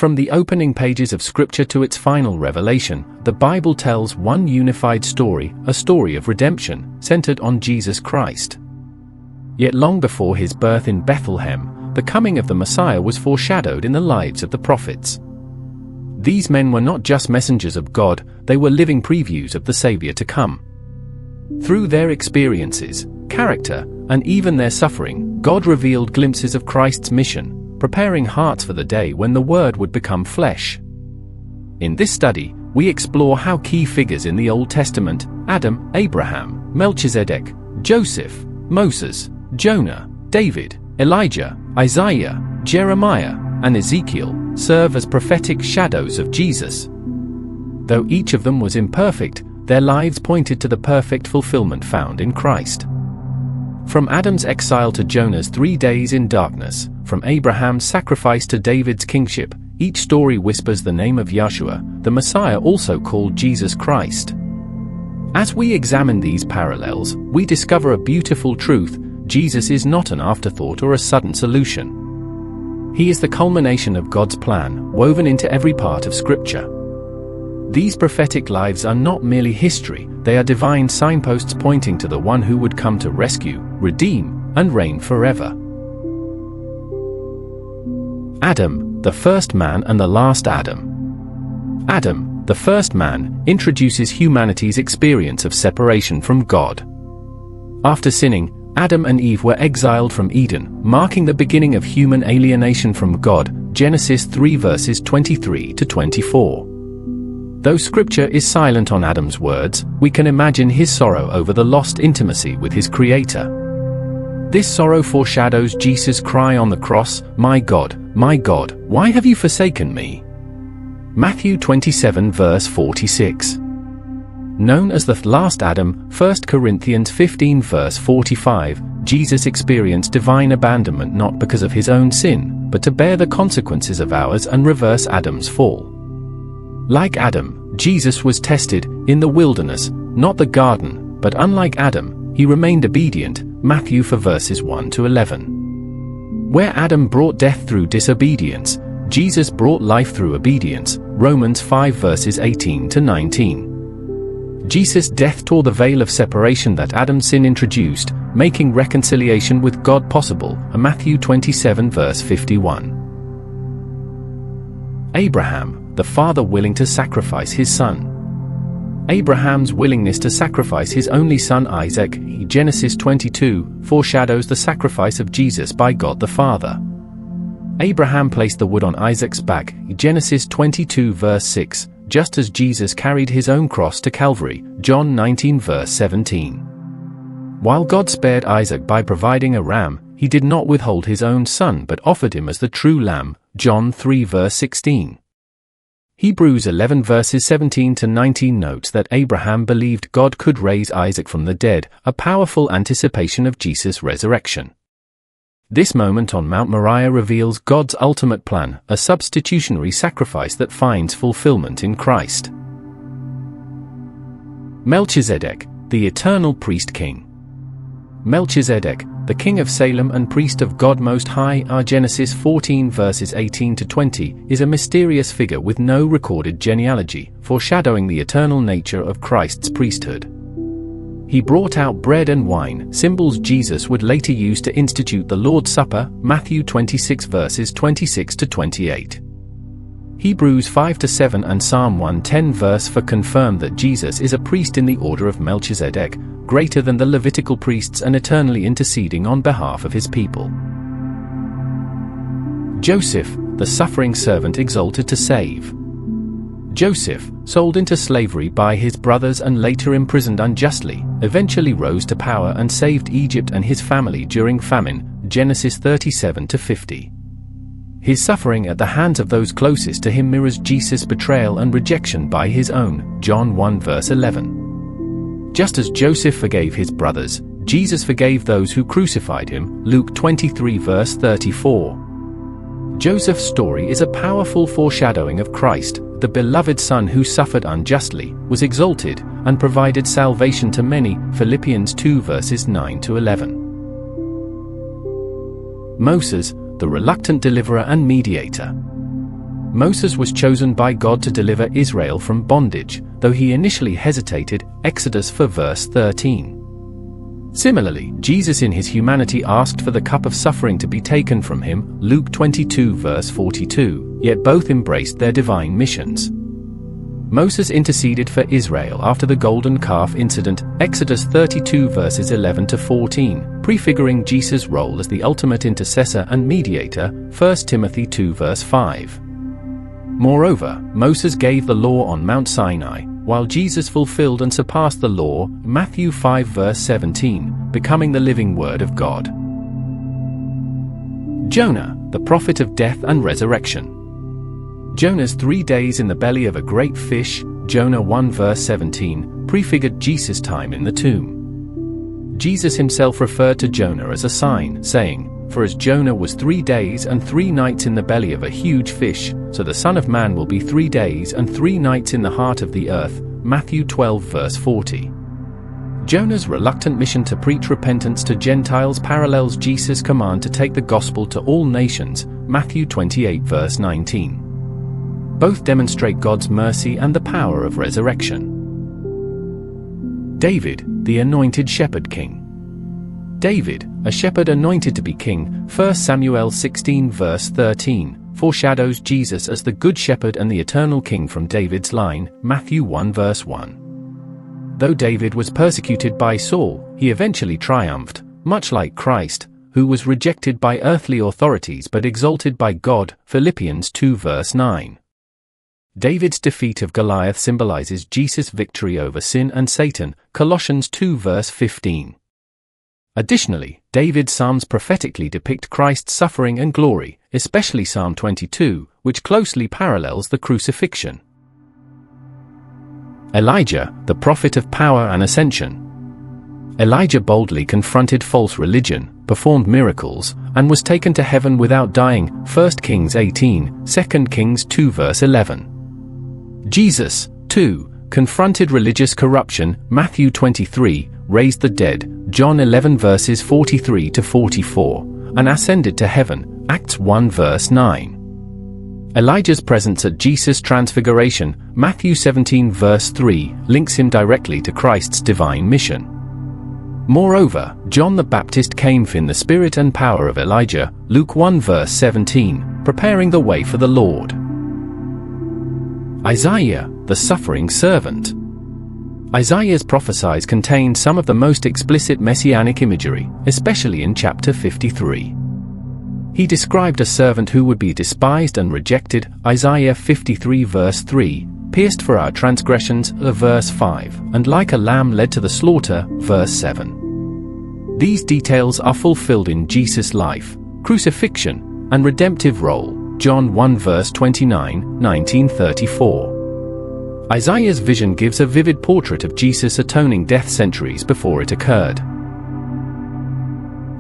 From the opening pages of Scripture to its final revelation, the Bible tells one unified story, a story of redemption, centered on Jesus Christ. Yet long before his birth in Bethlehem, the coming of the Messiah was foreshadowed in the lives of the prophets. These men were not just messengers of God, they were living previews of the Savior to come. Through their experiences, character, and even their suffering, God revealed glimpses of Christ's mission, preparing hearts for the day when the Word would become flesh. In this study, we explore how key figures in the Old Testament, Adam, Abraham, Melchizedek, Joseph, Moses, Jonah, David, Elijah, Isaiah, Jeremiah, and Ezekiel, serve as prophetic shadows of Jesus. Though each of them was imperfect, their lives pointed to the perfect fulfillment found in Christ. From Adam's exile to Jonah's 3 days in darkness, from Abraham's sacrifice to David's kingship, each story whispers the name of Yeshua, the Messiah also called Jesus Christ. As we examine these parallels, we discover a beautiful truth: Jesus is not an afterthought or a sudden solution. He is the culmination of God's plan, woven into every part of Scripture. These prophetic lives are not merely history, they are divine signposts pointing to the one who would come to rescue, redeem, and reign forever. Adam, the first man and the last Adam. Adam, the first man, introduces humanity's experience of separation from God. After sinning, Adam and Eve were exiled from Eden, marking the beginning of human alienation from God, Genesis 3 verses 23 to 24. Though Scripture is silent on Adam's words, we can imagine his sorrow over the lost intimacy with his Creator. This sorrow foreshadows Jesus' cry on the cross, my God, why have you forsaken me?" Matthew 27 verse 46. Known as the last Adam, 1 Corinthians 15 verse 45, Jesus experienced divine abandonment not because of his own sin, but to bear the consequences of ours and reverse Adam's fall. Like Adam, Jesus was tested in the wilderness, not the garden, but unlike Adam, he remained obedient, Matthew 4 verses 1 to 11. Where Adam brought death through disobedience, Jesus brought life through obedience, Romans 5 verses 18 to 19. Jesus' death tore the veil of separation that Adam's sin introduced, making reconciliation with God possible, Matthew 27 verse 51. Abraham, the father willing to sacrifice his son. Abraham's willingness to sacrifice his only son Isaac, Genesis 22, foreshadows the sacrifice of Jesus by God the Father. Abraham placed the wood on Isaac's back, Genesis 22 verse 6, just as Jesus carried his own cross to Calvary, John 19 verse 17. While God spared Isaac by providing a ram, he did not withhold his own son but offered him as the true lamb, John 3 verse 16. Hebrews 11 verses 17 to 19 notes that Abraham believed God could raise Isaac from the dead, a powerful anticipation of Jesus' resurrection. This moment on Mount Moriah reveals God's ultimate plan, a substitutionary sacrifice that finds fulfillment in Christ. Melchizedek, the eternal priest-king. Melchizedek, the king of Salem and priest of God Most High, Genesis 14 verses 18 to 20, is a mysterious figure with no recorded genealogy, foreshadowing the eternal nature of Christ's priesthood. He brought out bread and wine, symbols Jesus would later use to institute the Lord's Supper, Matthew 26 verses 26 to 28. Hebrews 5 to 7 and Psalm 110 verse 4 confirm that Jesus is a priest in the order of Melchizedek, greater than the Levitical priests and eternally interceding on behalf of his people. Joseph, the suffering servant exalted to save. Joseph, sold into slavery by his brothers and later imprisoned unjustly, eventually rose to power and saved Egypt and his family during famine, Genesis 37 to 50. His suffering at the hands of those closest to him mirrors Jesus' betrayal and rejection by his own, John 1 verse 11. Just as Joseph forgave his brothers, Jesus forgave those who crucified him, Luke 23 verse 34. Joseph's story is a powerful foreshadowing of Christ, the beloved Son who suffered unjustly, was exalted, and provided salvation to many, Philippians 2 verses 9 to 11. Moses, the reluctant deliverer and mediator. Moses was chosen by God to deliver Israel from bondage, though he initially hesitated, Exodus 4 verse 13. Similarly, Jesus in his humanity asked for the cup of suffering to be taken from him, Luke 22 verse 42, yet both embraced their divine missions. Moses interceded for Israel after the golden calf incident, Exodus 32 verses 11 to 14, prefiguring Jesus' role as the ultimate intercessor and mediator, 1 Timothy 2 verse 5. Moreover, Moses gave the law on Mount Sinai, while Jesus fulfilled and surpassed the law, Matthew 5 verse 17, becoming the living word of God. Jonah, the prophet of death and resurrection. Jonah's 3 days in the belly of a great fish, Jonah 1 verse 17, prefigured Jesus' time in the tomb. Jesus himself referred to Jonah as a sign, saying, "For as Jonah was 3 days and 3 nights in the belly of a huge fish, so the Son of Man will be 3 days and 3 nights in the heart of the earth." Matthew 12 verse 40. Jonah's reluctant mission to preach repentance to Gentiles parallels Jesus' command to take the gospel to all nations, Matthew 28 verse 19. Both demonstrate God's mercy and the power of resurrection. David, the anointed shepherd king. David, a shepherd anointed to be king, 1 Samuel 16 verse 13, foreshadows Jesus as the good shepherd and the eternal king from David's line, Matthew 1 verse 1. Though David was persecuted by Saul, he eventually triumphed, much like Christ, who was rejected by earthly authorities but exalted by God, Philippians 2 verse 9. David's defeat of Goliath symbolizes Jesus' victory over sin and Satan, Colossians 2 verse 15. Additionally, David's psalms prophetically depict Christ's suffering and glory, especially Psalm 22, which closely parallels the crucifixion. Elijah, the prophet of power and ascension. Elijah boldly confronted false religion, performed miracles, and was taken to heaven without dying, 1 Kings 18, 2 Kings 2 verse 11. Jesus, too, confronted religious corruption, Matthew 23, raised the dead, John 11 verses 43 to 44, and ascended to heaven, Acts 1 verse 9. Elijah's presence at Jesus' transfiguration, Matthew 17 verse 3, links him directly to Christ's divine mission. Moreover, John the Baptist came in the spirit and power of Elijah, Luke 1 verse 17, preparing the way for the Lord. Isaiah, the suffering servant. Isaiah's prophecies contain some of the most explicit messianic imagery, especially in chapter 53. He described a servant who would be despised and rejected, Isaiah 53 verse 3, pierced for our transgressions, verse 5, and like a lamb led to the slaughter, verse 7. These details are fulfilled in Jesus' life, crucifixion, and redemptive role, John 1 verse 29, 1934. Isaiah's vision gives a vivid portrait of Jesus' atoning death centuries before it occurred.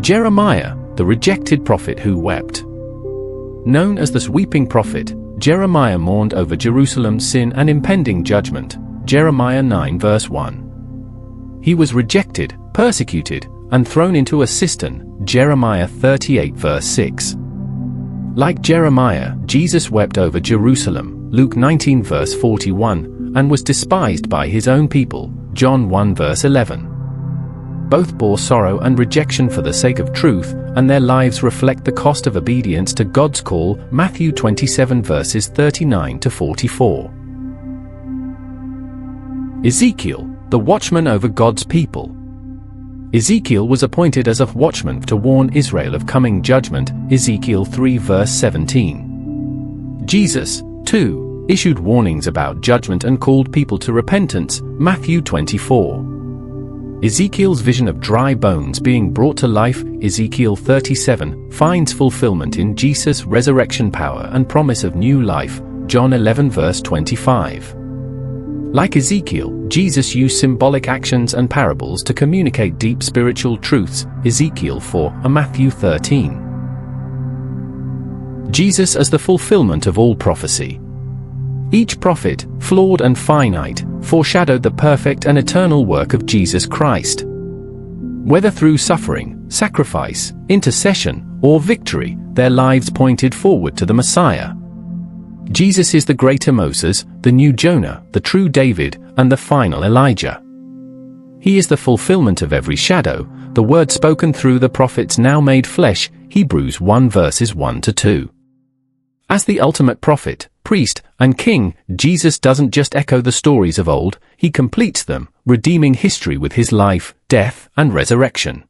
Jeremiah, the rejected prophet who wept. Known as the weeping prophet, Jeremiah mourned over Jerusalem's sin and impending judgment, Jeremiah 9 verse 1. He was rejected, persecuted, and thrown into a cistern, Jeremiah 38 verse 6. Like Jeremiah, Jesus wept over Jerusalem, Luke 19 verse 41, and was despised by his own people, John 1 verse 11. Both bore sorrow and rejection for the sake of truth, and their lives reflect the cost of obedience to God's call, Matthew 27 verses 39 to 44. Ezekiel, the watchman over God's people. Ezekiel was appointed as a watchman to warn Israel of coming judgment, Ezekiel 3 verse 17. Jesus, too, issued warnings about judgment and called people to repentance, Matthew 24. Ezekiel's vision of dry bones being brought to life, Ezekiel 37, finds fulfillment in Jesus' resurrection power and promise of new life, John 11 verse 25. Like Ezekiel, Jesus used symbolic actions and parables to communicate deep spiritual truths, Ezekiel 4 and Matthew 13. Jesus as the fulfillment of all prophecy. Each prophet, flawed and finite, foreshadowed the perfect and eternal work of Jesus Christ. Whether through suffering, sacrifice, intercession, or victory, their lives pointed forward to the Messiah. Jesus is the greater Moses, the new Jonah, the true David, and the final Elijah. He is the fulfillment of every shadow, the word spoken through the prophets now made flesh, Hebrews 1 verses 1-2. As the ultimate prophet, priest, and king, Jesus doesn't just echo the stories of old, he completes them, redeeming history with his life, death, and resurrection.